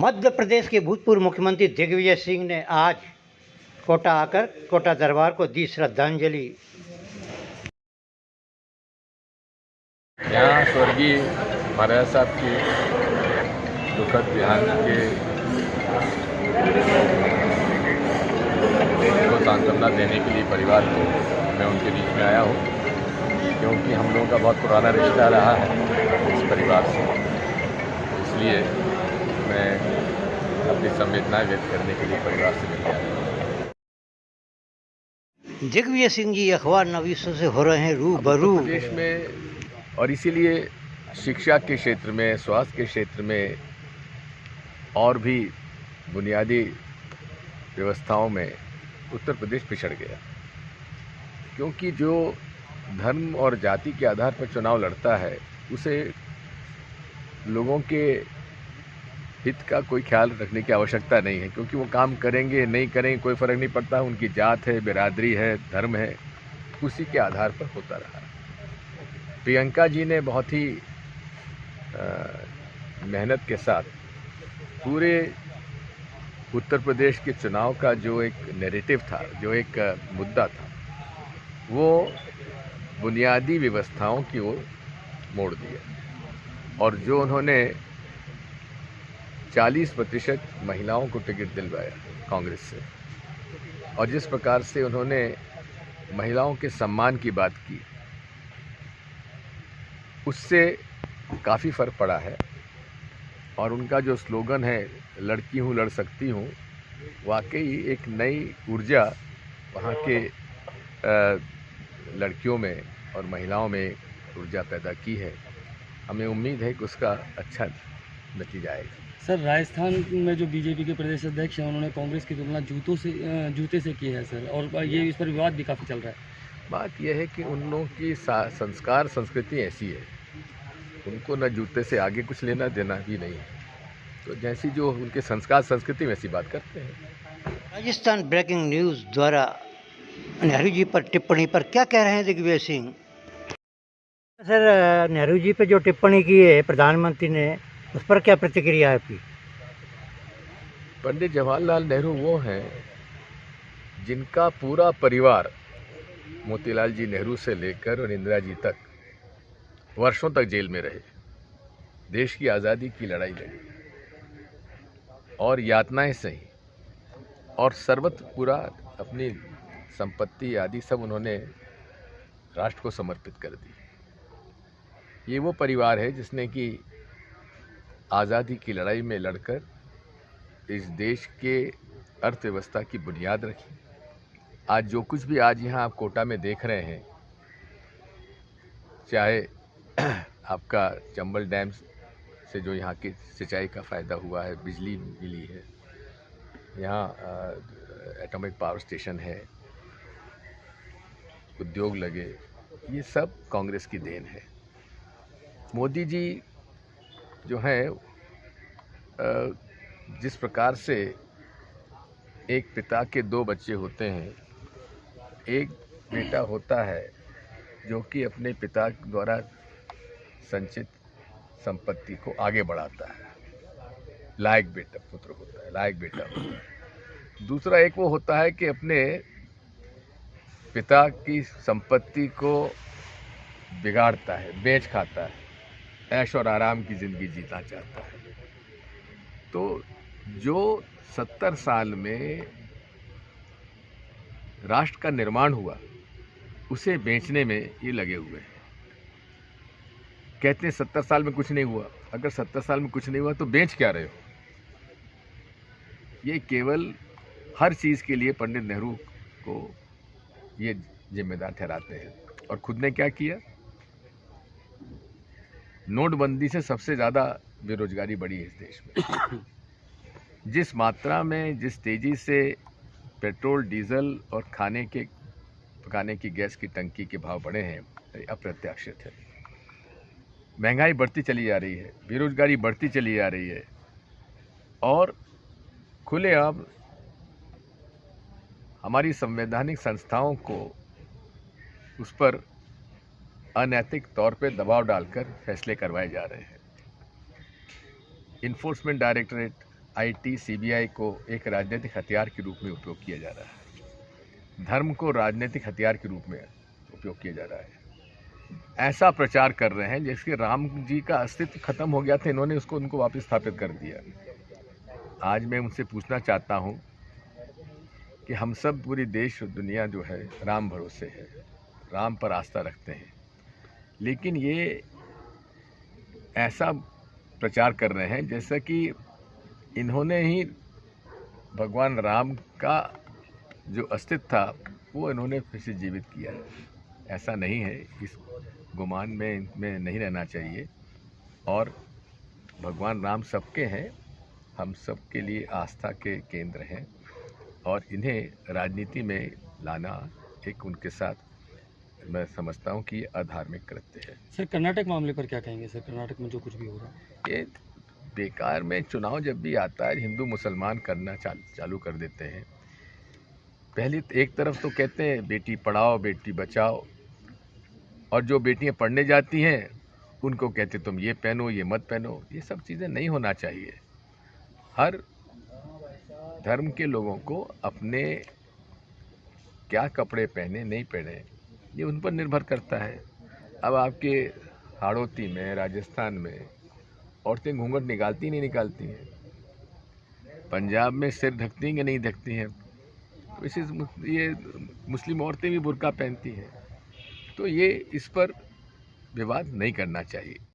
मध्य प्रदेश के भूतपूर्व मुख्यमंत्री दिग्विजय सिंह ने आज कोटा आकर कोटा दरबार को दी श्रद्धांजलि। यहाँ स्वर्गीय महाराज साहब के दुखद देहांत के को सांत्वना देने के लिए परिवार को मैं उनके बीच में आया हूँ, क्योंकि हम लोगों का बहुत पुराना रिश्ता रहा है इस परिवार से। इसलिए मैं अपनी संवेदनाएं व्यक्त करने के लिए परिवार से मिलने आया हूँ। दिग्विजय सिंह जी अखबार नवीसों से हो रहे हैं रूबरू प्रदेश में, और इसीलिए शिक्षा के क्षेत्र में, स्वास्थ्य के क्षेत्र में और भी बुनियादी व्यवस्थाओं में उत्तर प्रदेश पिछड़ गया, क्योंकि जो धर्म और जाति के आधार पर चुनाव लड़ता है उसे लोगों के हित का कोई ख्याल रखने की आवश्यकता नहीं है, क्योंकि वो काम करेंगे नहीं करेंगे कोई फ़र्क नहीं पड़ता। उनकी जात है, बिरादरी है, धर्म है, उसी के आधार पर होता रहा। प्रियंका जी ने बहुत ही मेहनत के साथ पूरे उत्तर प्रदेश के चुनाव का जो एक नैरेटिव था, जो एक मुद्दा था, वो बुनियादी व्यवस्थाओं की ओर मोड़ दिया। और जो उन्होंने 40% महिलाओं को टिकट दिलवाया कांग्रेस से, और जिस प्रकार से उन्होंने महिलाओं के सम्मान की बात की, उससे काफ़ी फ़र्क पड़ा है। और उनका जो स्लोगन है, लड़की हूँ लड़ सकती हूँ, वाकई एक नई ऊर्जा वहाँ के लड़कियों में और महिलाओं में ऊर्जा पैदा की है। हमें उम्मीद है कि उसका अच्छा नतीजा आएगा। सर, राजस्थान में जो बीजेपी के प्रदेश अध्यक्ष हैं, उन्होंने कांग्रेस की तुलना जूते से की है सर, और ये इस पर विवाद भी काफ़ी चल रहा है। बात यह है कि उन लोगों की संस्कार संस्कृति ऐसी है, उनको न जूते से आगे कुछ लेना देना भी नहीं है, तो जैसी जो उनके संस्कार संस्कृति वैसी बात करते हैं। राजस्थान ब्रेकिंग न्यूज़ द्वारा नेहरू जी पर टिप्पणी पर क्या कह रहे हैं दिग्विजय सिंह? सर, नेहरू जी पे जो टिप्पणी की है प्रधानमंत्री ने, उस पर क्या प्रतिक्रिया है आपकी? पंडित जवाहरलाल नेहरू वो हैं जिनका पूरा परिवार मोतीलाल जी नेहरू से लेकर और इंदिरा जी तक वर्षों तक जेल में रहे, देश की आज़ादी की लड़ाई लड़ी और यातनाएं सही, और सर्वत्र पूरा अपनी संपत्ति आदि सब उन्होंने राष्ट्र को समर्पित कर दी। ये वो परिवार है जिसने कि आज़ादी की लड़ाई में लड़कर इस देश के अर्थव्यवस्था की बुनियाद रखी। आज जो कुछ भी आज यहाँ आप कोटा में देख रहे हैं, चाहे आपका चंबल डैम से जो यहाँ की सिंचाई का फ़ायदा हुआ है, बिजली मिली है, यहाँ एटॉमिक पावर स्टेशन है, उद्योग लगे, ये सब कांग्रेस की देन है। मोदी जी जो हैं, जिस प्रकार से एक पिता के 2 बच्चे होते हैं, एक बेटा होता है जो कि अपने पिता द्वारा संचित संपत्ति को आगे बढ़ाता है, लायक बेटा पुत्र होता है, लायक बेटा होता है। दूसरा एक वो होता है कि अपने पिता की संपत्ति को बिगाड़ता है, बेच खाता है, ऐश और आराम की ज़िंदगी जीना चाहता है। तो जो 70 साल में राष्ट्र का निर्माण हुआ, उसे बेचने में ये लगे हुए हैं। कहते हैं 70 साल में कुछ नहीं हुआ। अगर 70 साल में कुछ नहीं हुआ तो बेच क्या रहे हो? ये केवल हर चीज़ के लिए पंडित नेहरू को ये जिम्मेदार ठहराते हैं। और खुद ने क्या किया? नोटबंदी से सबसे ज़्यादा बेरोजगारी बढ़ी है इस देश में। जिस मात्रा में, जिस तेज़ी से पेट्रोल, डीजल और पकाने की गैस की टंकी के भाव बढ़े हैं, अप्रत्याशित है। महंगाई बढ़ती चली जा रही है, बेरोजगारी बढ़ती चली जा रही है, और खुलेआम हमारी संवैधानिक संस्थाओं को उस पर अनैतिक तौर पे दबाव डालकर फैसले करवाए जा रहे हैं। इन्फोर्समेंट डायरेक्टरेट, आईटी, सीबीआई को एक राजनीतिक हथियार के रूप में उपयोग किया जा रहा है। धर्म को राजनीतिक हथियार के रूप में उपयोग किया जा रहा है। ऐसा प्रचार कर रहे हैं जैसे राम जी का अस्तित्व खत्म हो गया था, इन्होंने उसको उनको वापस स्थापित कर दिया। आज मैं उनसे पूछना चाहता हूं कि हम सब पूरी देश और दुनिया जो है राम भरोसे है, राम पर आस्था रखते हैं, लेकिन ये ऐसा प्रचार कर रहे हैं जैसा कि इन्होंने ही भगवान राम का जो अस्तित्व था वो इन्होंने फिर से जीवित किया है। ऐसा नहीं है, इस गुमान में नहीं रहना चाहिए। और भगवान राम सबके हैं, हम सबके लिए आस्था के केंद्र हैं, और इन्हें राजनीति में लाना एक उनके साथ मैं समझता हूं कि ये अधार्मिक कृत्य है। सर कर्नाटक मामले पर क्या कहेंगे सर? कर्नाटक में जो कुछ भी हो रहा है, ये बेकार में चुनाव जब भी आता है हिंदू मुसलमान करना चालू कर देते हैं। पहले एक तरफ तो कहते हैं बेटी पढ़ाओ बेटी बचाओ, और जो बेटियां पढ़ने जाती हैं उनको कहते तुम ये पहनो ये मत पहनो। ये सब चीज़ें नहीं होना चाहिए। हर धर्म के लोगों को अपने क्या कपड़े पहने नहीं पहने ये उन पर निर्भर करता है। अब आपके हाड़ौती में, राजस्थान में औरतें घूंघट निकालती नहीं निकालती हैं, पंजाब में सिर ढकती हैं कि नहीं ढकती हैं, वैसे ये मुस्लिम औरतें भी बुर्का पहनती हैं। तो ये इस पर विवाद नहीं करना चाहिए।